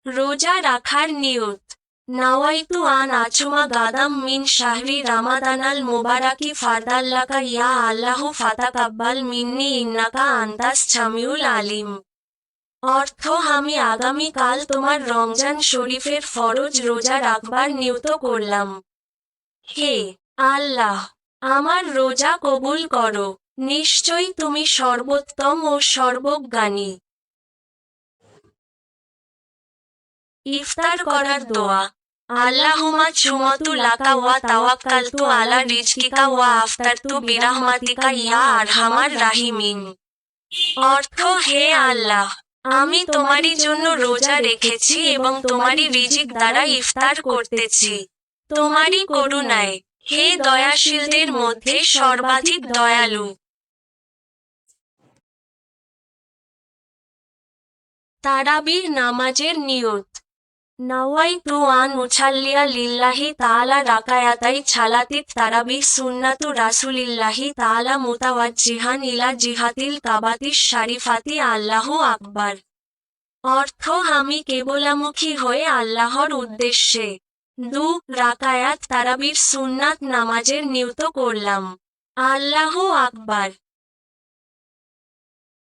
রোজা রাখার নিয়ত। নাওয়াইতু আন আচুমা গাদাম মিন শাহরি রামাদানাল মুবারাকি ফারদাল্লাকা ইয়া আল্লাহু ফাতাকাব্বাল মিন্নি ইন্নাকা আনতাস সামিউল আলিম। অর্থ, আমি আগামীকাল তোমার রমজান শরীফের ফরজ রোজা রাখবার নিয়ত করলাম। হে আল্লাহ, আমার রোজা কবুল করো। নিশ্চয়ই তুমি সর্বোত্তম ও সর্বজ্ঞানী। ইফতার করার দোয়া। আল্লাহুম্মা ছুমতু লাকা ওয়া তাওয়াক্কালতু আলা রিজকিকা ওয়া আফতারতু বিরাহমাতিকা ইয়া আরহামার রাহিমিন। অর্থ, হে আল্লাহ, আমি তোমারই জন্য রোজা রেখেছি এবং তোমারই রিজিক দ্বারা ইফতার করতেছি তোমারই করুণায়, হে দয়াশীলদের মধ্যে সর্বাধিক দয়ালু। তারাবির নামাজের নিয়ত। নাওয়াইতু আন উছাল্লিয়া লিল্লাহি তাআলা রাকায়াতাই ছালাতিত তারাবিহ সুন্নাতু রাসূলিল্লাহি তাআলা মুতাওয়াজ্জিহান ইলা জিহাতিল কাবাতিশ শারিফাতি আল্লাহু আকবার। অর্থ, আমি কেবলামুখী হয়ে আল্লাহর উদ্দেশ্যে 2 রাকায়াত তারাবির সুন্নাত নামাজের নিয়ত করলাম। আল্লাহু আকবার।